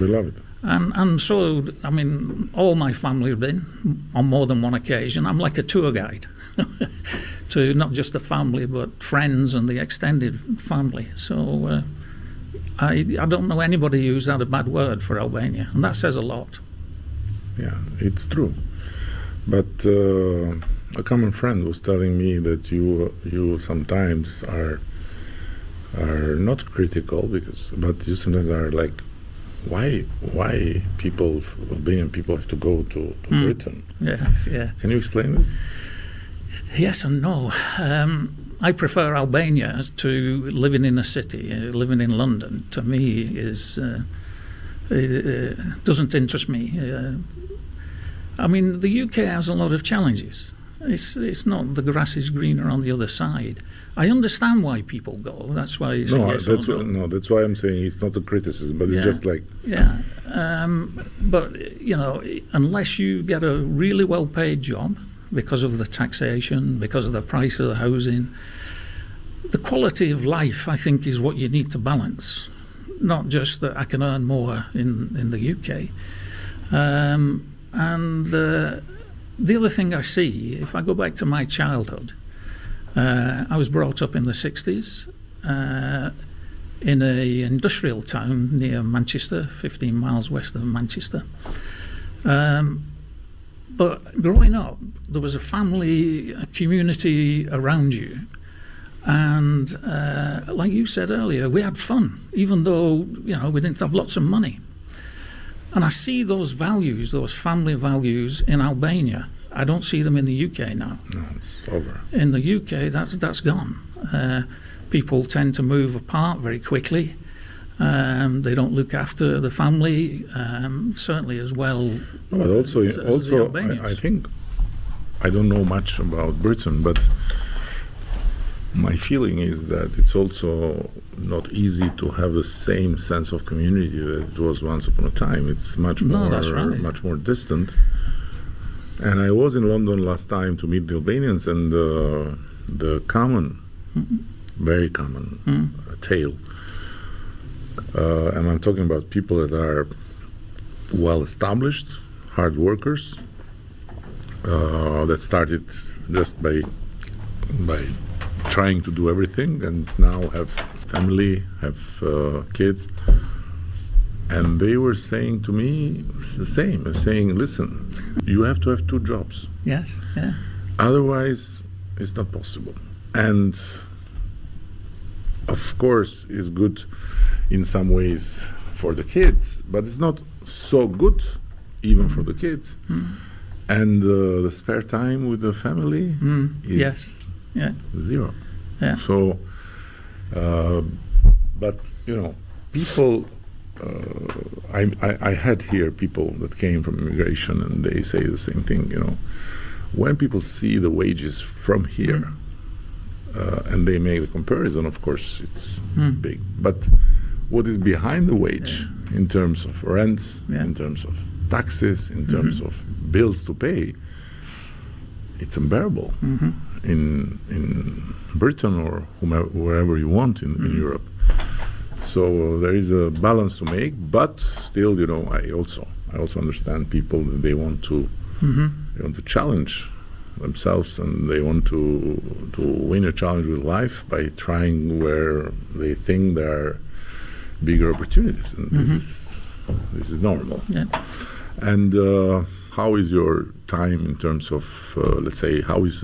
We love it. And so, I mean, all my family have been on more than one occasion. I'm like a tour guide to not just the family, but friends and the extended family. So I don't know anybody who's had a bad word for Albania, and that says a lot. Yeah, it's true. But a common friend was telling me that you sometimes are not critical, but you sometimes are like, why Albanian people have to go to Britain? Yes, yeah. Can you explain this? Yes and no. I prefer Albania to living in a city. Living in London, to me, doesn't interest me. I mean, the UK has a lot of challenges. It's not the grass is greener on the other side. I understand why people go. That's why it's that's why I'm saying it's not a criticism, but it's just like but you know, unless you get a really well-paid job because of the taxation, because of the price of the housing, the quality of life, I think, is what you need to balance. Not just that I can earn more in the UK. The other thing I see, if I go back to my childhood, I was brought up in the 60s in an industrial town near Manchester, 15 miles west of Manchester. But growing up, there was a family, a community around you. And like you said earlier, we had fun, even though, you know, we didn't have lots of money. And I see those values, those family values in Albania. I don't see them in the UK now. No, it's over. In the UK, that's gone. People tend to move apart very quickly. They don't look after the family, certainly as well. But also, I think, I don't know much about Britain, but my feeling is that it's also not easy to have the same sense of community that it was once upon a time. It's much more distant. And I was in London last time to meet the Albanians, and the common, very common tale, and I'm talking about people that are well established, hard workers, that started just by trying to do everything, and now have family, have kids. And they were saying to me the same, saying, listen, you have to have 2 jobs. Yes, yeah. Otherwise, it's not possible. And of course, it's good in some ways for the kids, but it's not so good even for the kids. And the spare time with the family is zero. Yeah. So, but you know, people. I had here people that came from immigration, and they say the same thing. You know, when people see the wages from here, and they make the comparison, of course, it's big. But what is behind the wage in terms of rents, in terms of taxes, in terms of bills to pay, it's unbearable in Britain or wherever you want in Europe. So there is a balance to make, but still, you know, I also understand people that they want to challenge themselves, and they want to win a challenge with life by trying where they think there are bigger opportunities, and this is normal. Yeah. And how is your time in terms of, let's say, how is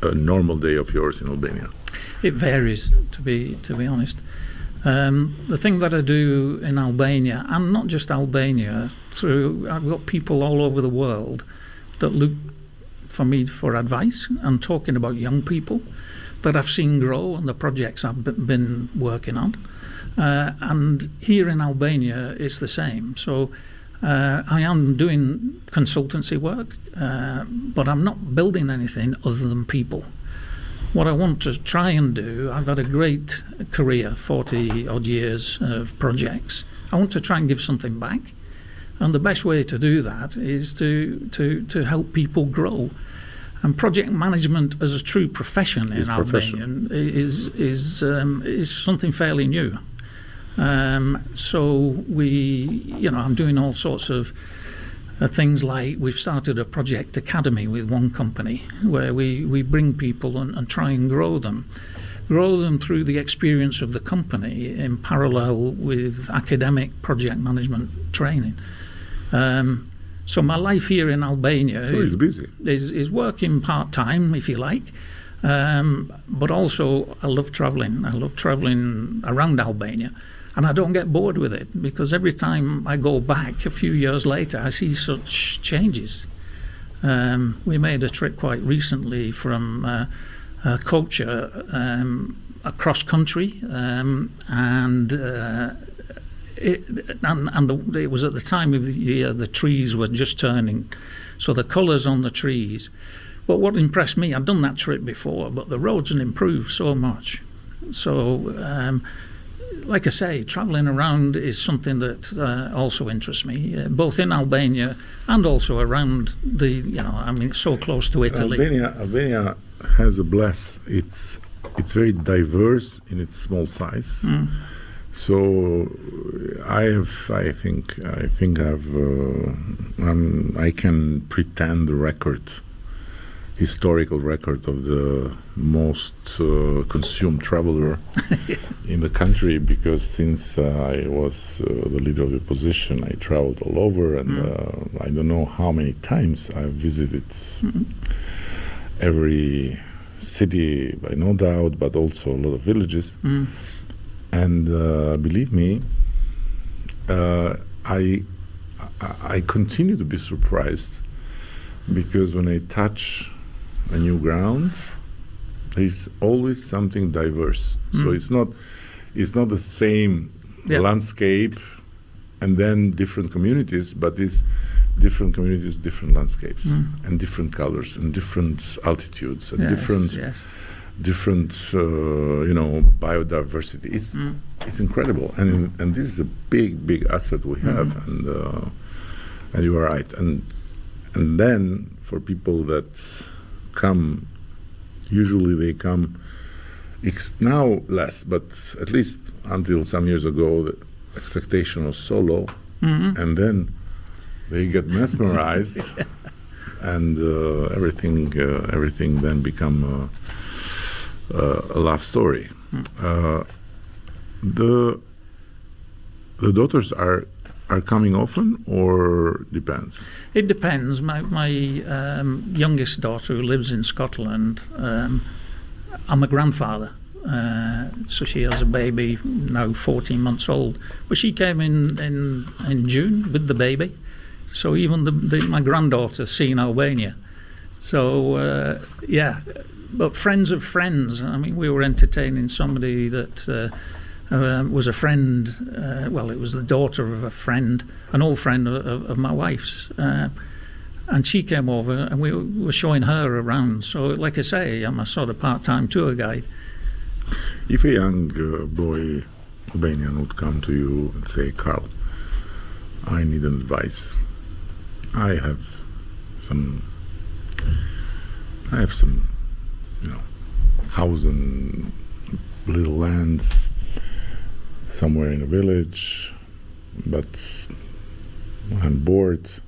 a normal day of yours in Albania? It varies, to be honest. The thing that I do in Albania, and not just Albania, I've got people all over the world that look for me for advice. I'm talking about young people that I've seen grow and the projects I've been working on. And here in Albania, it's the same. So I am doing consultancy work, but I'm not building anything other than people. What I want to try and do, I've had a great career, 40 odd years of projects. I want to try and give something back. And the best way to do that is to help people grow. And project management as a true profession in Albania is something fairly new. So I'm doing all sorts of things like we've started a project academy with one company where we bring people and try and grow them through the experience of the company in parallel with academic project management training. So my life here in Albania is working part-time, if you like, but also I love travelling. I love travelling around Albania, and I don't get bored with it, because every time I go back a few years later, I see such changes. We made a trip quite recently from Culture across country, and it was at the time of the year the trees were just turning, so the colours on the trees. But what impressed me, I'd done that trip before, but the roads had improved so much. So, like I say, travelling around is something that also interests me, both in Albania and also around it's so close to Italy. Albania has a bless. It's very diverse in its small size. So I can pretend the historical record of the most consumed traveler in the country, because since I was the leader of the opposition, I traveled all over, and I don't know how many times I've visited every city, by no doubt, but also a lot of villages. And believe me, I continue to be surprised, because when I touch a new ground, there's always something diverse. So it's not the same landscape and then different communities, but it's different communities, different landscapes, and different colors, and different altitudes, and different biodiversity. It's incredible, and this is a big asset we have, and you are right. And then for people that come, usually they come now less, but at least until some years ago, the expectation was so low, and then they get mesmerized, and everything then become a love story. The daughters are coming often, or depends? It depends. My youngest daughter, who lives in Scotland, I'm a grandfather. So she has a baby now 14 months old, but she came in June with the baby. So even my granddaughter's seen Albania. So but friends of friends. I mean, we were entertaining somebody that was a friend. It was the daughter of a friend, an old friend of my wife's. And she came over, and we were showing her around. So, like I say, I'm a sort of part-time tour guide. If a young boy, Albanian, would come to you and say, "Carl, I need advice. I have some, house and little land somewhere in a village, but I'm bored.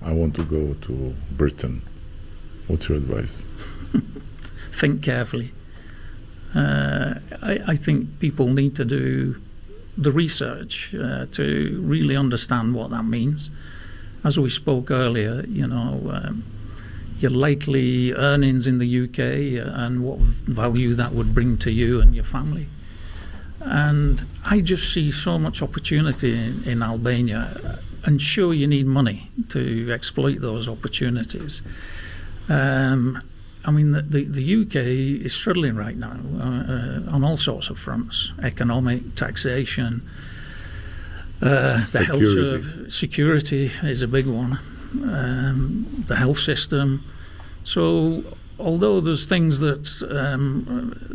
I want to go to Britain. What's your advice?" Think carefully. I think people need to do the research to really understand what that means. As we spoke earlier, your likely earnings in the UK and what value that would bring to you and your family. And I just see so much opportunity in Albania, and sure, you need money to exploit those opportunities. The UK is struggling right now on all sorts of fronts: economic, taxation, the health security is a big one, the health system. So although there's things that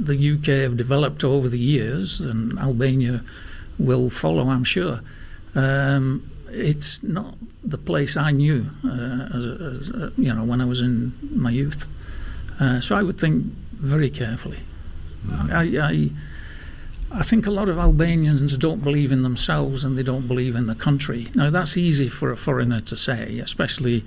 the UK have developed over the years, and Albania will follow, I'm sure, it's not the place I knew when I was in my youth. So I would think very carefully. I think a lot of Albanians don't believe in themselves and they don't believe in the country. Now, that's easy for a foreigner to say, especially,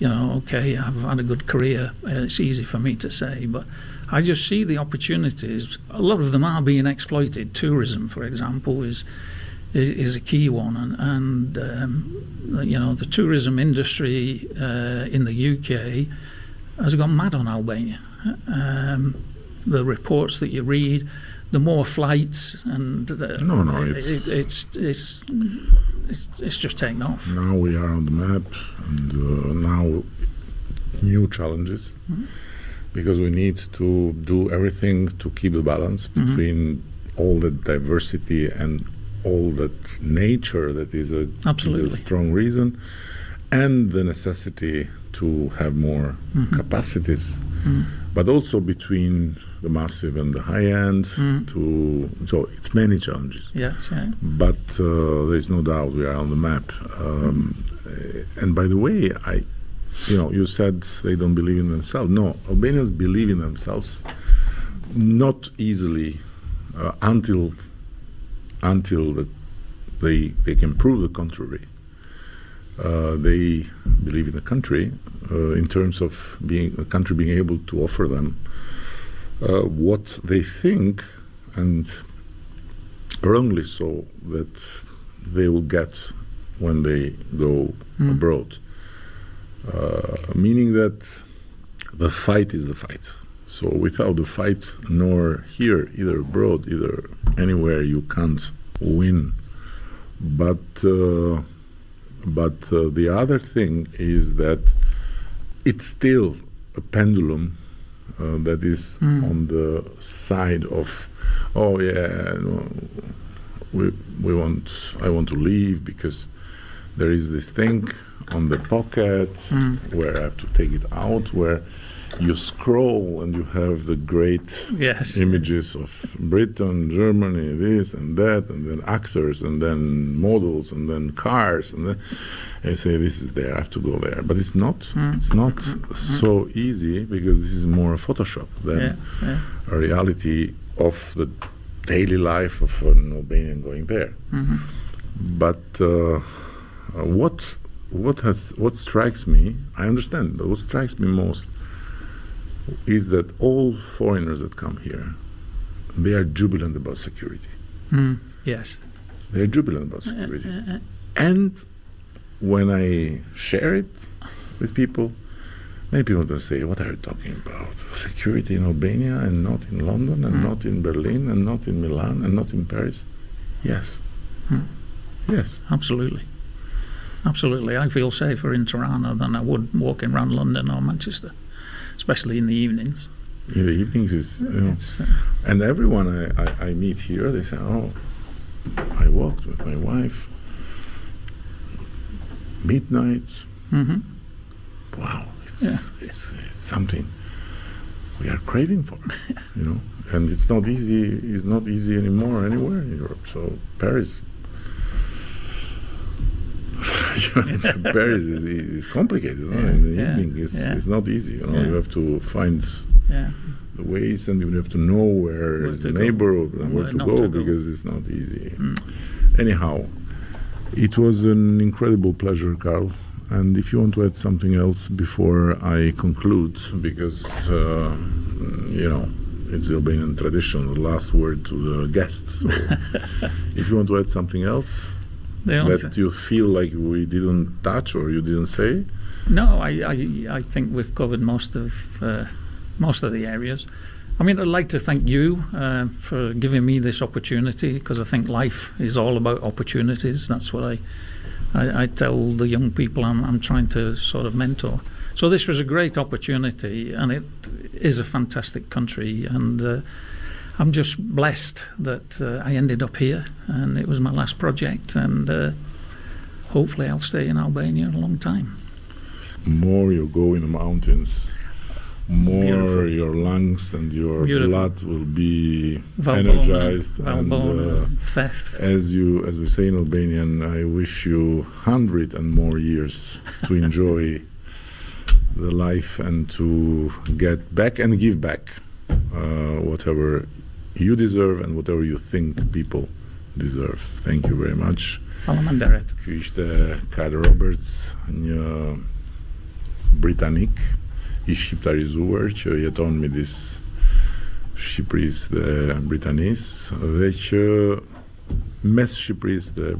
okay, I've had a good career. It's easy for me to say, but I just see the opportunities. A lot of them are being exploited. Tourism, for example, is a key one. And the tourism industry in the UK has gone mad on Albania. The reports that you read, the more flights, and it's just taken off. Now we are on the map, and now new challenges, because we need to do everything to keep the balance between all the diversity and all that nature that is a strong reason, and the necessity to have more capacities, but also between the massive and the high end. So it's many challenges. Yes, yeah. But there is no doubt we are on the map. And by the way, you said they don't believe in themselves. No, Albanians believe in themselves, not easily until they can prove the contrary. They believe in the country in terms of being a country being able to offer them what they think, and wrongly so, that they will get when they go abroad. Meaning that the fight is the fight. So without the fight, nor here, either abroad, either anywhere, you can't win. But the other thing is that it's still a pendulum that is on the side of, I want to leave because there is this thing on the pocket where I have to take it out, where you scroll and you have the great images of Britain, Germany, this and that, and then actors, and then models, and then cars, and then you say, this is there, I have to go there. But it's not so easy, because this is more a Photoshop than a reality of the daily life of an Albanian going there. But what strikes me, I understand, but what strikes me most is that all foreigners that come here, they are jubilant about security. Yes. They're jubilant about security. And when I share it with people, many people don't say, what are you talking about? Security in Albania and not in London and not in Berlin and not in Milan and not in Paris? Yes. Yes. Absolutely. Absolutely. I feel safer in Tirana than I would walking around London or Manchester, especially in the evenings. In the evenings is, and everyone I meet here, they say, oh, I walked with my wife, midnight. Wow, it's something we are craving for, and it's not easy anymore anywhere in Europe. So Paris, Paris is complicated. In the evening, it's not easy. You have to find the ways, and you have to know where is the neighborhood and where to go, because it's not easy. Anyhow, it was an incredible pleasure, Carl. And if you want to add something else before I conclude, because it's the Albanian tradition, the last word to the guests. So if you want to add something else that you feel like we didn't touch or you didn't say? No, I think we've covered most of the areas. I mean, I'd like to thank you for giving me this opportunity, because I think life is all about opportunities. That's what I tell the young people I'm trying to sort of mentor. So this was a great opportunity, and it is a fantastic country, and I'm just blessed that I ended up here, and it was my last project, and hopefully I'll stay in Albania a long time. More you go in the mountains, more Beautiful. Your lungs and your Beautiful. blood will be Valbona, energized. Valbona, And Theth. as we say in Albanian, I wish you 100 and more years to enjoy the life and to get back and give back whatever you deserve and whatever you think people deserve. Thank you very much. Faleminderit. Ky ishte Carl Roberts, një britanik i shqiptarizuar që jeton midis Shqipërisë dhe Britanisë dhe që mes Shqipërisë dhe